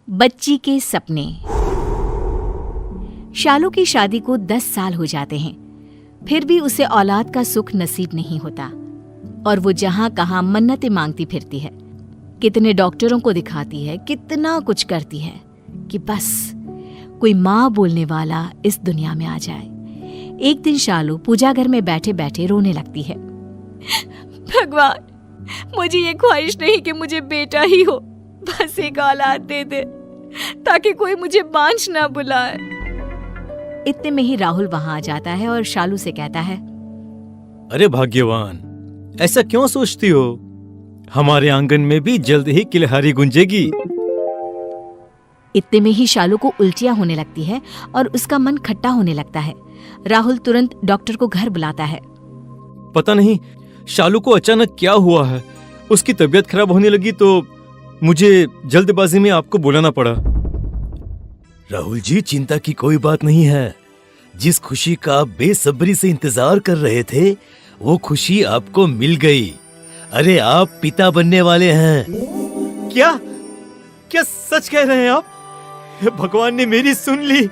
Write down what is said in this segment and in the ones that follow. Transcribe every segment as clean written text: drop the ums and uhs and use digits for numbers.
बच्ची के सपने। शालू की शादी को 10 साल हो जाते हैं, फिर भी उसे औलाद का सुख नसीब नहीं होता और वो जहां कहां मन्नतें मांगती फिरती है। कितने डॉक्टरों को दिखाती है, कितना कुछ करती है कि बस कोई माँ बोलने वाला इस दुनिया में आ जाए। एक दिन शालू पूजा घर में बैठे बैठे रोने लगती है। भगवान, मुझे ये ख्वाहिश नहीं कि मुझे बेटा ही हो, बस एक औलाद दे दे ताकि कोई मुझे बांझ ना बुलाए। इतने में ही राहुल वहां आ जाता है और शालू से कहता है, अरे भाग्यवान, ऐसा क्यों सोचती हो? हमारे आंगन में भी जल्द ही किलहारी गुंजेगी। इतने में ही शालू को उल्टियां होने लगती है और उसका मन खट्टा होने लगता है। राहुल तुरंत डॉक्टर को घर बुलाता है। पता नहीं शालू को अचानक क्या हुआ है, उसकी तबीयत खराब होने लगी तो मुझे जल्दबाजी में आपको बुलाना पड़ा। राहुल जी, चिंता की कोई बात नहीं है। जिस खुशी का आप बेसब्री से इंतजार कर रहे थे, वो खुशी आपको मिल गई। अरे, आप पिता बनने वाले हैं। क्या क्या सच कह रहे हैं आप? भगवान ने मेरी सुन ली।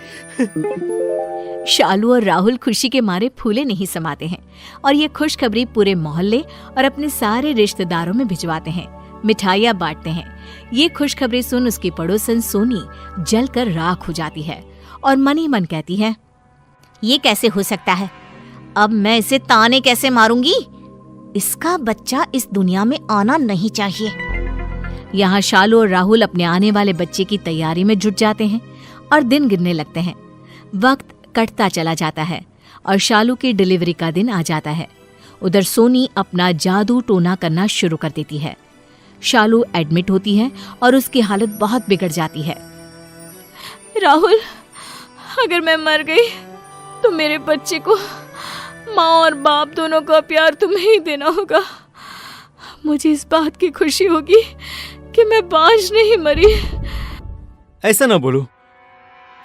शालू और राहुल खुशी के मारे फूले नहीं समाते हैं और ये खुशखबरी पूरे मोहल्ले और अपने सारे रिश्तेदारों में भिजवाते हैं। मिठाइयाँ बांटते हैं। ये खुशखबरी सुन उसकी पड़ोसन सोनी जलकर राख हो जाती है और मन ही मन कहती है, ये कैसे हो सकता है? अब मैं इसे ताने कैसे मारूंगी? इसका बच्चा इस दुनिया में आना नहीं चाहिए। यहाँ शालू और राहुल अपने आने वाले बच्चे की तैयारी में जुट जाते हैं और दिन गिनने लगते हैं। वक्त कटता चला जाता है और शालू की डिलीवरी का दिन आ जाता है। उधर सोनी अपना जादू टोना करना शुरू कर देती है। शालू एडमिट होती है और उसकी हालत बहुत बिगड़ जाती है। राहुल, अगर मैं मर गई तो मेरे बच्चे को माँ और बाप दोनों का प्यार तुम्हें ही देना होगा। मुझे इस बात की खुशी होगी कि मैं बांझ नहीं मरी। ऐसा ना बोलो,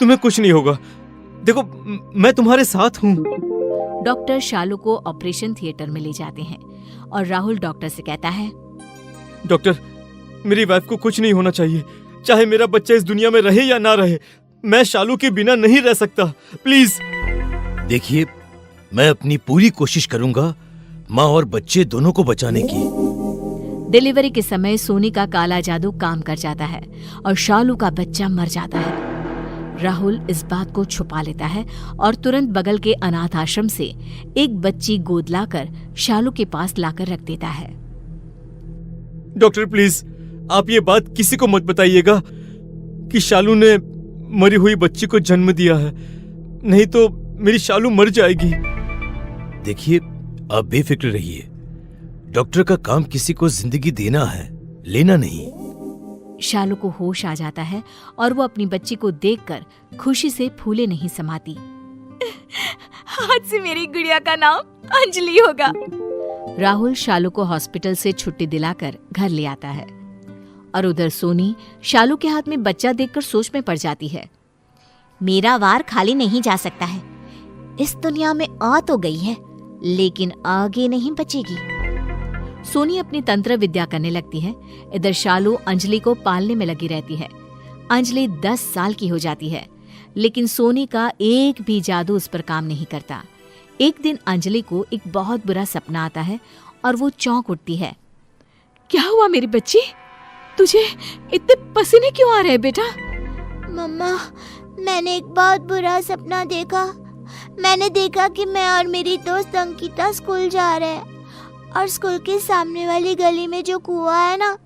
तुम्हें कुछ नहीं होगा। देखो, मैं तुम्हारे साथ हूँ। डॉक्टर शालू को ऑपरेशन थिएटर में ले जाते हैं और राहुल डॉक्टर से कहता है, डॉक्टर, मेरी वाइफ को कुछ नहीं होना चाहिए। चाहे मेरा बच्चा इस दुनिया में रहे या ना रहे, मैं शालू के बिना नहीं रह सकता। प्लीज। देखिए, मैं अपनी पूरी कोशिश करूंगा माँ और बच्चे दोनों को बचाने की। डिलीवरी के समय सोनी का काला जादू काम कर जाता है और शालू का बच्चा मर जाता है। राहुल इस बात को छुपा लेता है और तुरंत बगल के अनाथ आश्रम से एक बच्ची गोद लाकर शालू के पास लाकर रख देता है। डॉक्टर, प्लीज आप ये बात किसी को मत बताइएगा कि शालू ने मरी हुई बच्ची को जन्म दिया है, नहीं तो मेरी शालू मर जाएगी। देखिए, आप बेफिक्र रहिए। डॉक्टर का काम किसी को जिंदगी देना है, लेना नहीं। शालू को होश आ जाता है और वो अपनी बच्ची को देखकर खुशी से फूले नहीं समाती। आज से मेरी गुड़िया का नाम अंजलि होगा। राहुल शालू को हॉस्पिटल से छुट्टी दिलाकर घर ले आता है और उधर सोनी शालू के हाथ में बच्चा देखकर सोच में पड़ जाती है। मेरा वार खाली नहीं जा सकता है। इस दुनिया में आ तो गई है, लेकिन आगे नहीं बचेगी। सोनी अपनी तंत्र विद्या करने लगती है। इधर शालू अंजलि को पालने में लगी रहती है। अंजलि 10 साल की हो जाती है, लेकिन सोनी का एक भी जादू उस पर काम नहीं करता। एक दिन अंजलि को एक बहुत बुरा सपना आता है और वो चौंक उठती है। क्या हुआ मेरी बच्ची? तुझे इतने पसीने क्यों आ रहे हैं बेटा? मम्मा, मैंने एक बहुत बुरा सपना देखा। मैंने देखा कि मैं और मेरी दोस्त अंकिता स्कूल जा रहे हैं और स्कूल के सामने वाली गली में जो कुआं है ना,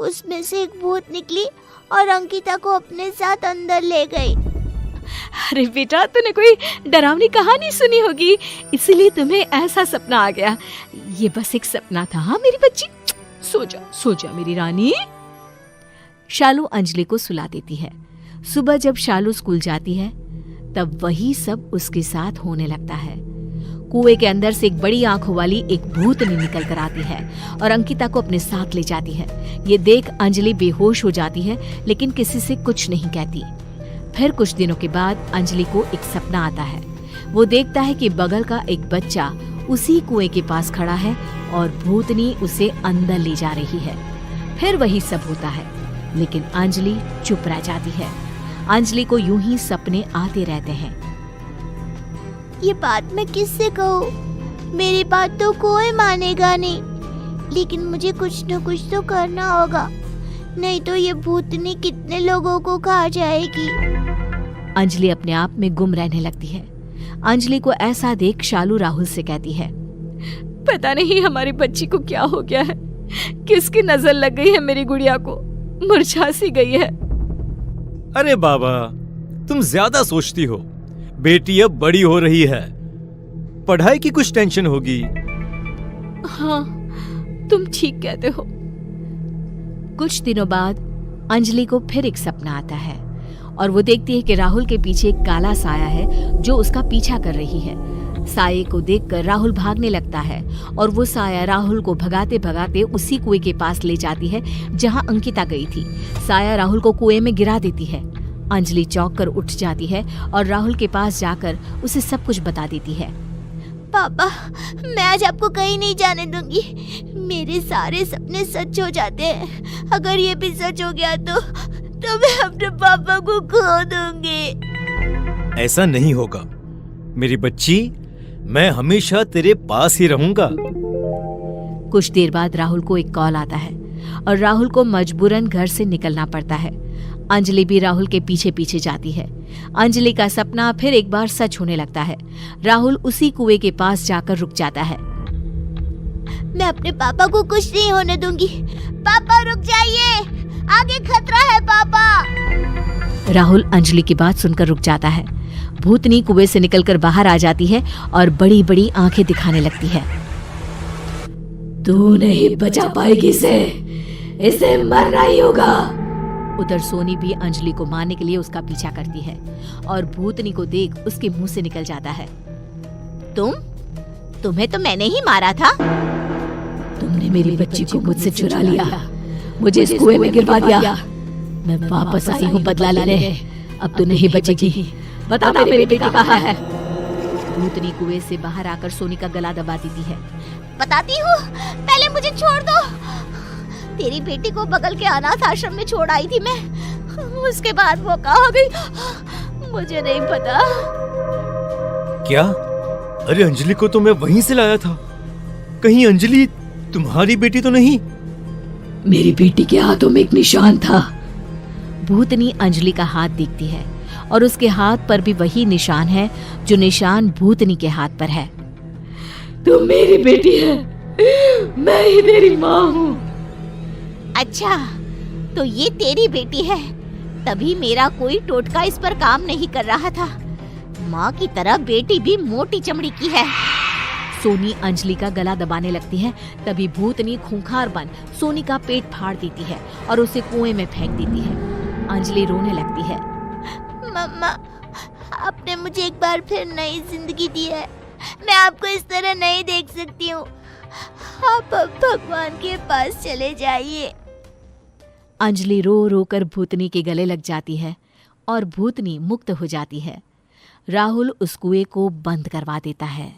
उसमें से एक भूत निकली और अंकिता को अपने साथ अंदर ले गई। अरे बेटा, तूने कोई डरावनी कहानी सुनी होगी, इसीलिए तुम्हें ऐसा सपना आ गया। ये बस एक सपना था। हाँ मेरी बच्ची, सो जा मेरी रानी। शालू अंजलि को सुला देती है। सुबह जब शालू स्कूल जाती है तब वही सब उसके साथ होने लगता है। कुएं के अंदर से एक बड़ी आंखों वाली एक भूतनी निकल कर आती है और अंकिता को अपने साथ ले जाती है। ये देख अंजलि बेहोश हो जाती है, लेकिन किसी से कुछ नहीं कहती। फिर कुछ दिनों के बाद अंजलि को एक सपना आता है। वो देखता है कि बगल का एक बच्चा उसी कुएं के पास खड़ा है और भूतनी उसे अंदर ले जा रही है। फिर वही सब होता है। लेकिन अंजलि चुप रह जाती है। अंजलि को यूं ही सपने आते रहते हैं। ये बात मैं किससे कहूँ? मेरी बात तो कोई मानेगा नहीं, लेकिन मुझे कुछ न कुछ तो करना होगा, नहीं तो ये भूतनी कितने लोगों को खा जाएगी। अंजलि अपने आप में गुम रहने लगती है। अंजलि को ऐसा देख शालू राहुल से कहती है, पता नहीं हमारी बच्ची को क्या हो गया है, किसकी नजर लग गई है मेरी गुड़िया को, मुरझा सी गई है। अरे बाबा, तुम ज्यादा सोचती हो। बेटी अब बड़ी हो रही है, पढ़ाई की कुछ टेंशन होगी। हाँ, तुम ठीक कहते हो। कुछ दिनों बाद अंजलि को फिर एक सपना आता है और वो देखती है कि राहुल के पीछे एक काला साया है जो उसका पीछा कर रही है। साये को देखकर राहुल भागने लगता है और वो साया राहुल को भगाते भगाते उसी कुएं के पास ले जाती है जहां अंकिता गई थी। साया राहुल को कुएं में गिरा देती है। अंजलि चौंक कर उठ जाती है और राहुल के पास जाकर उसे सब कुछ बता देती है। पापा, मैं आज आपको कहीं नहीं जाने दूंगी। मेरे सारे सपने सच हो जाते हैं। अगर ये भी सच हो गया तो मैं अपने पापा को खो दूंगी। ऐसा नहीं होगा मेरी बच्ची, मैं हमेशा तेरे पास ही रहूंगा। कुछ देर बाद राहुल को एक कॉल आता है और राहुल को मजबूरन घर से निकलना पड़ता है। अंजलि भी राहुल के पीछे पीछे जाती है। अंजलि का सपना फिर एक बार सच होने लगता है। राहुल उसी कुएं के पास जाकर रुक जाता है। मैं अपने पापा को कुछ नहीं होने दूंगी। पापा रुक जाइए, आगे खतरा है पापा। राहुल अंजलि की बात सुनकर रुक जाता है। भूतनी कुएं से निकलकर बाहर आ जाती है और बड़ी बड़ी आंखें दिखाने लगती है। तू नहीं बचा पाएगी इसे मरना ही होगा। उधर सोनी भी अंजलि को मारने के लिए उसका पीछा करती है और भूतनी को देख उसके मुंह से निकल जाता है, तुम्हें तो मैंने ही मारा था। तुमने मेरी बच्ची को मुझसे चुरा लिया, मुझे इस कुएं में गिरवा दिया। मैं वापस आई हूँ बदला लेने। अब तू नहीं बचेगी। बता मेरी बेटी कहाँ है? भूतनी कुएं से बाहर आकर सोनी का गला दबा देती है। बताती हूँ, पहले मुझे छोड़ दो। तेरी बेटी को बगल के अनाथ आश्रम में छोड़ आई थी मैं, उसके बाद वो कहाँ गई मुझे नहीं पता। क्या? अरे अंजलि को तो मैं वहीं से लाया था। कहीं अंजलि तुम्हारी बेटी तो नहीं? मेरी बेटी के हाथों में एक निशान था। भूतनी अंजलि का हाथ देखती है और उसके हाथ पर भी वही निशान है जो निशान भूतनी के हाथ पर है। तुम मेरी बेटी है, मैं ही तेरी माँ हूँ। अच्छा, तो ये तेरी बेटी है, तभी मेरा कोई टोटका इस पर काम नहीं कर रहा था। माँ की तरह बेटी भी मोटी चमड़ी की है। सोनी अंजलि का गला दबाने लगती है। तभी भूतनी खूंखार बन सोनी का पेट फाड़ देती है और उसे कुएं में फेंक देती है। अंजलि रोने लगती है। मम्मा, आपने मुझे एक बार फिर नई जिंदगी दी है। मैं आपको इस तरह नहीं देख सकती हूँ। आप अब भगवान के पास चले जाइए। अंजलि रो रो कर भूतनी के गले लग जाती है और भूतनी मुक्त हो जाती है। राहुल उस कुएं को बंद करवा देता है।